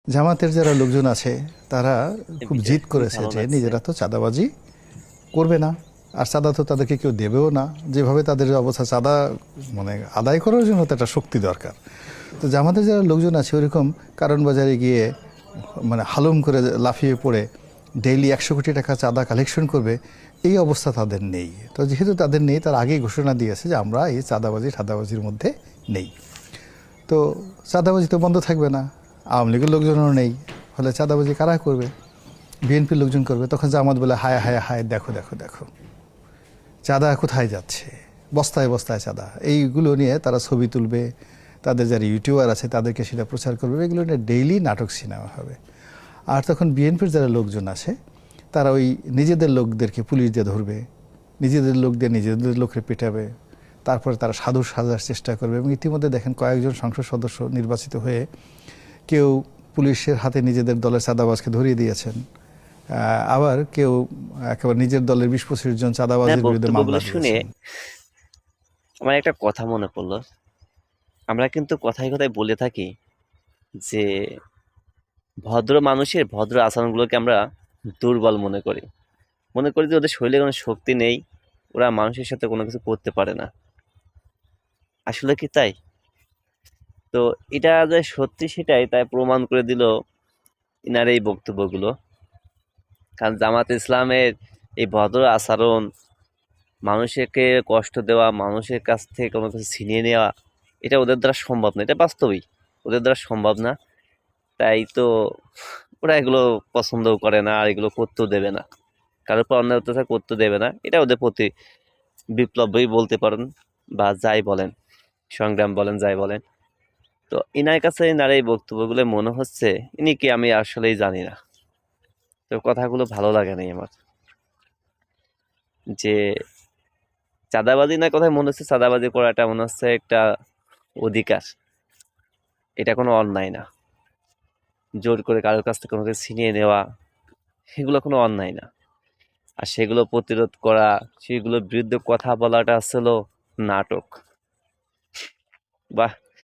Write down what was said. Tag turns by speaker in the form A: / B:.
A: জামাতের যারা লোকজন আছে তারা
B: এই
A: খুব
B: ভিডিওটা
A: জিদ
B: খুবই
A: করেছে
B: ভালো
A: যে
B: লাগছে।
A: নিজেরা তো চাঁদাবাজি করবে না, আর চাঁদা তো তাদেরকে কেউ দেবেও না। যেভাবে তাদের অবস্থা, চাঁদা মানে আদায় করার জন্য তো একটা শক্তি দরকার। তো জামাতের যারা লোকজন আছে ওইরকম কারণ বাজারে গিয়ে মানে হালুম করে লাফিয়ে পড়ে ডেইলি 100 কোটি টাকা চাঁদা কালেকশন করবে, এই অবস্থা তাদের নেই। তো যেহেতু তাদের নেই, তার আগেই ঘোষণা দিয়েছে যে আমরা এই চাঁদাবাজি ঠাদাবাজির মধ্যে নেই। তো চাঁদাবাজি তো বন্ধ থাকবে না, আওয়ামী লীগের লোকজনও নেই, ফলে চাঁদাবাজি কারা করবে? বিএনপির লোকজন করবে। তখন জামাত বলে হায় হায় হায়, দেখো দেখো দেখো চাঁদা কোথায় যাচ্ছে, বস্তায় বস্তায় চাঁদা। এইগুলো নিয়ে তারা ছবি তুলবে, তাদের যারা ইউটিউবার আছে তাদেরকে সেটা প্রচার করবে, এগুলো নিয়ে ডেইলি নাটক সিনেমা হবে। আর তখন বিএনপির যারা লোকজন আছে তারা ওই নিজেদের লোকদেরকে পুলিশ দিয়ে ধরবে, নিজেদের লোক দিয়ে নিজেদের লোককে পেটাবে, তারপরে তারা সাধু সাজার চেষ্টা করবে। এবং ইতিমধ্যে দেখেন কয়েকজন সংসদ সদস্য নির্বাচিত হয়ে কেউ পুলিশের হাতে নিজেদের দলের চাঁদাবাজকে ধরিয়ে দিয়েছেন, আবার কেউ একেবারে নিজের দলের 20-25 জন
B: না,
A: চাঁদাবাজের বিরুদ্ধে
B: বক্তব্যগুলো
A: মামলা
B: শুনে
A: দিয়েছেন।
B: আমার একটা কথা মনে পড়লো। আমরা কিন্তু কথায় কথায় বলে থাকি যে ভদ্র মানুষের ভদ্র আচরণগুলোকে আমরা দুর্বল মনে করি। মনে করি যে ওদের শরীরে কোনো শক্তি নেই, ওরা মানুষের সাথে কোনো কিছু করতে পারে না। আসলে কি তাই? তো এটা যে সত্যি সেটাই তাই প্রমাণ করে দিল ইনার এই বক্তব্যগুলো। কারণ জামাত ইসলামের এই ভদ্র আচরণ, মানুষকে কষ্ট দেওয়া, মানুষের কাছ থেকে কোনো কিছু ছিনিয়ে নেওয়া, এটা ওদের দ্বারা সম্ভব না। এটা বাস্তবই ওদের দ্বারা সম্ভব না। তাই তো ওরা এগুলো পছন্দও করে না, আর এগুলো করতেও দেবে না। কারোর উপর অন্যায় অত্যাচার করতে দেবে না। এটা ওদের প্রতি বিপ্লবই বলতে পারেন, বা যাই বলেন, সংগ্রাম বলেন, যাই বলেন। তো ইনার কাছে ইনার এই বক্তব্যগুলো মনে হচ্ছে ইনি কি আমি আসলেই জানি না। তো কথাগুলো ভালো লাগে নাই আমার। যে চাঁদাবাজি না, কথায় মনে হচ্ছে চাঁদাবাজি করাটা মনে হচ্ছে একটা অধিকার, এটা কোনো অন্যায় না। জোর করে কারোর কাছ থেকে কোনো কিছু ছিনিয়ে নেওয়া, সেগুলো কোনো অন্যায় না। আর সেগুলো প্রতিরোধ করা, সেগুলোর বিরুদ্ধে কথা বলাটা আসলে নাটক। বাহ!